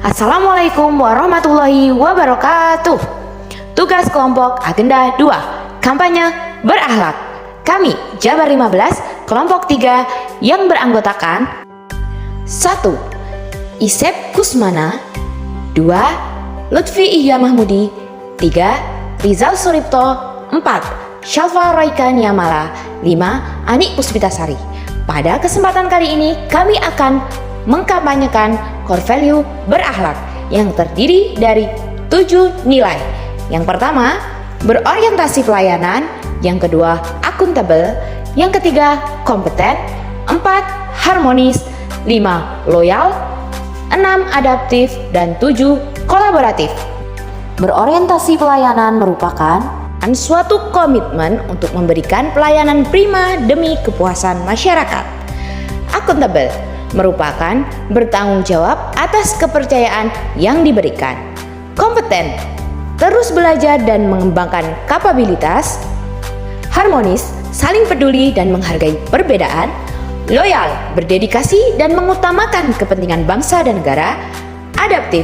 Assalamualaikum warahmatullahi wabarakatuh. Tugas kelompok agenda 2, kampanye berakhlak. Kami Jabar 15, kelompok 3 yang beranggotakan 1. Isep Kusmana, 2. Lutfi Ihya Mahmudi, 3. Rizal Suripto, 4. Syalfa Raika Niamala, 5. Ani Puspitasari. Pada kesempatan kali ini kami akan mengkampanyekan core value berakhlak yang terdiri dari 7 nilai. Yang pertama, berorientasi pelayanan. Yang kedua, akuntabel. Yang ketiga, kompeten. 4. Harmonis. 5. Loyal. 6. Adaptif. Dan 7. Kolaboratif. Berorientasi pelayanan merupakan suatu komitmen untuk memberikan pelayanan prima demi kepuasan masyarakat. Akuntabel merupakan bertanggung jawab atas kepercayaan yang diberikan. Kompeten, terus belajar dan mengembangkan kapabilitas. Harmonis, saling peduli dan menghargai perbedaan. Loyal, berdedikasi dan mengutamakan kepentingan bangsa dan negara. Adaptif,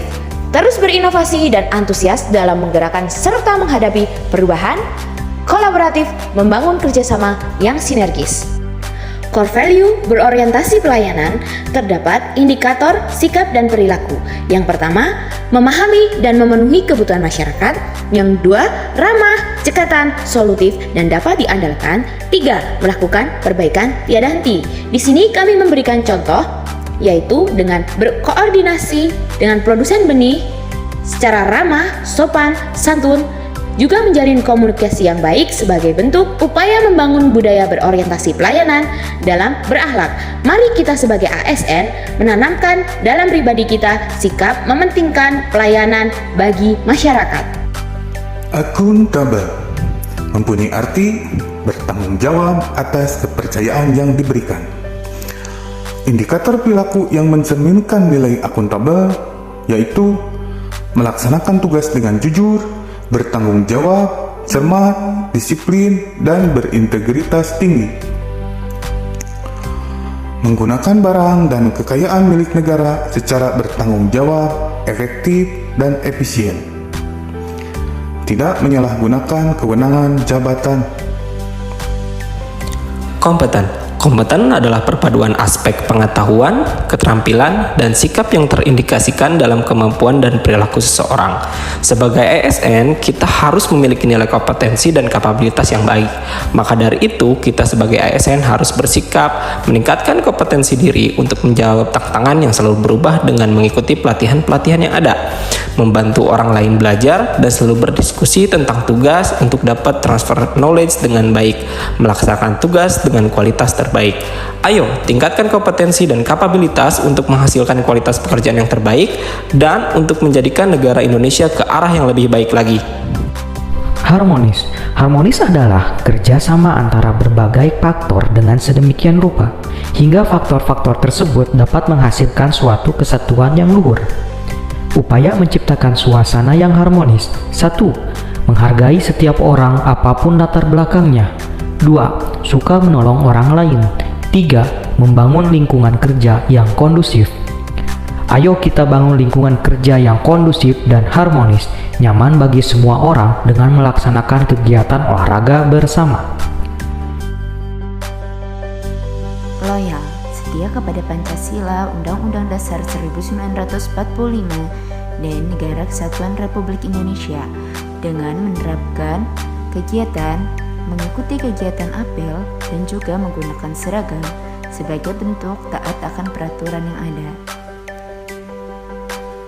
terus berinovasi dan antusias dalam menggerakkan serta menghadapi perubahan. Kolaboratif, membangun kerjasama yang sinergis. Core value berorientasi pelayanan terdapat indikator sikap dan perilaku. Yang pertama, memahami dan memenuhi kebutuhan masyarakat. Yang kedua, ramah, cekatan, solutif dan dapat diandalkan. 3. Melakukan perbaikan tiada henti. Di sini kami memberikan contoh, yaitu dengan berkoordinasi dengan produsen benih secara ramah, sopan, santun, juga menjalin komunikasi yang baik sebagai bentuk upaya membangun budaya berorientasi pelayanan dalam berakhlak. Mari kita sebagai ASN menanamkan dalam pribadi kita sikap mementingkan pelayanan bagi masyarakat. Akuntabel mempunyai arti bertanggung jawab atas kepercayaan yang diberikan. Indikator perilaku yang mencerminkan nilai akuntabel yaitu melaksanakan tugas dengan jujur, bertanggung jawab, cermat, disiplin, dan berintegritas tinggi. Menggunakan barang dan kekayaan milik negara secara bertanggung jawab, efektif, dan efisien. Tidak menyalahgunakan kewenangan jabatan. Kompeten adalah perpaduan aspek pengetahuan, keterampilan, dan sikap yang terindikasikan dalam kemampuan dan perilaku seseorang. Sebagai ASN, kita harus memiliki nilai kompetensi dan kapabilitas yang baik. Maka dari itu, kita sebagai ASN harus bersikap meningkatkan kompetensi diri untuk menjawab tantangan yang selalu berubah dengan mengikuti pelatihan-pelatihan yang ada, membantu orang lain belajar, dan selalu berdiskusi tentang tugas untuk dapat transfer knowledge dengan baik, melaksanakan tugas dengan kualitas terbaik. Ayo, tingkatkan kompetensi dan kapabilitas untuk menghasilkan kualitas pekerjaan yang terbaik dan untuk menjadikan negara Indonesia ke arah yang lebih baik lagi. Harmonis adalah kerjasama antara berbagai faktor dengan sedemikian rupa, hingga faktor-faktor tersebut dapat menghasilkan suatu kesatuan yang luhur. Upaya menciptakan suasana yang harmonis. 1. Menghargai setiap orang apapun latar belakangnya. 2. Suka menolong orang lain. 3. Membangun lingkungan kerja yang kondusif. Ayo kita bangun lingkungan kerja yang kondusif dan harmonis, nyaman bagi semua orang dengan melaksanakan kegiatan olahraga bersama. Loyal, setia kepada Pancasila, Undang-Undang Dasar 1945, dan Negara Kesatuan Republik Indonesia dengan menerapkan kegiatan, mengikuti kegiatan apel, dan juga menggunakan seragam sebagai bentuk taat akan peraturan yang ada.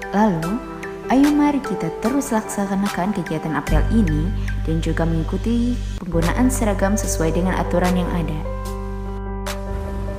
Lalu, ayo mari kita terus laksanakan kegiatan apel ini dan juga mengikuti penggunaan seragam sesuai dengan aturan yang ada.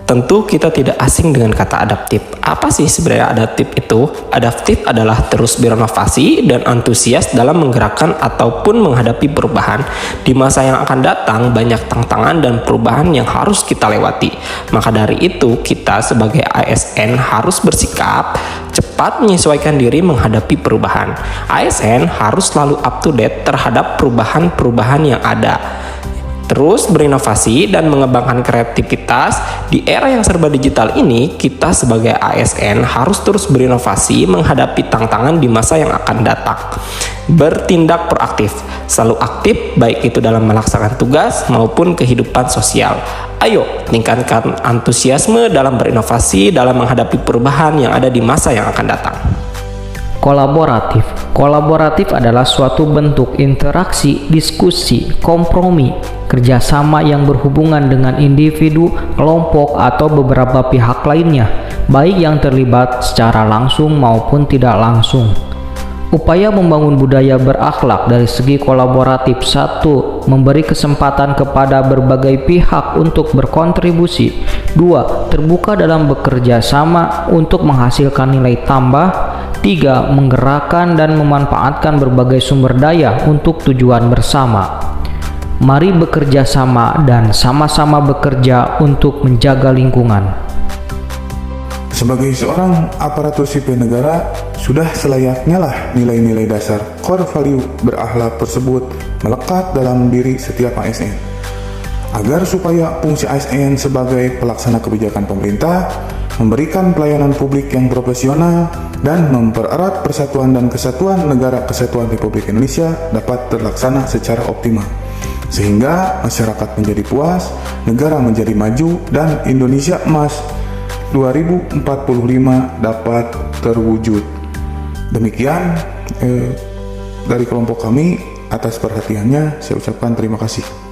Tentu kita tidak asing dengan kata adaptif. Apa sih sebenarnya adaptif itu? Adaptif adalah terus berinovasi dan antusias dalam menggerakkan ataupun menghadapi perubahan. Di masa yang akan datang, banyak tantangan dan perubahan yang harus kita lewati. Maka dari itu, kita sebagai ASN harus bersikap cepat menyesuaikan diri menghadapi perubahan. ASN harus selalu up to date terhadap perubahan-perubahan yang ada. Terus berinovasi dan mengembangkan kreativitas. Di era yang serba digital ini, kita sebagai ASN harus terus berinovasi menghadapi tantangan di masa yang akan datang. Bertindak proaktif, selalu aktif baik itu dalam melaksanakan tugas maupun kehidupan sosial. Ayo, tingkatkan antusiasme dalam berinovasi dalam menghadapi perubahan yang ada di masa yang akan datang. Kolaboratif adalah suatu bentuk interaksi, diskusi, kompromi, kerjasama yang berhubungan dengan individu, kelompok, atau beberapa pihak lainnya, baik yang terlibat secara langsung maupun tidak langsung. Upaya membangun budaya berakhlak dari segi kolaboratif: 1. Memberi kesempatan kepada berbagai pihak untuk berkontribusi. 2. Terbuka dalam bekerja sama untuk menghasilkan nilai tambah. 3. Menggerakkan dan memanfaatkan berbagai sumber daya untuk tujuan bersama. Mari bekerja sama dan sama-sama bekerja untuk menjaga lingkungan. Sebagai seorang aparatur sipil negara, sudah selayaknya lah nilai-nilai dasar core value berakhlak tersebut melekat dalam diri setiap ASN. Agar supaya fungsi ASN sebagai pelaksana kebijakan pemerintah, memberikan pelayanan publik yang profesional, dan mempererat persatuan dan kesatuan negara kesatuan Republik Indonesia dapat terlaksana secara optimal. Sehingga masyarakat menjadi puas, negara menjadi maju, dan Indonesia Emas 2045 dapat terwujud. Demikian dari kelompok kami. Atas perhatiannya saya ucapkan terima kasih.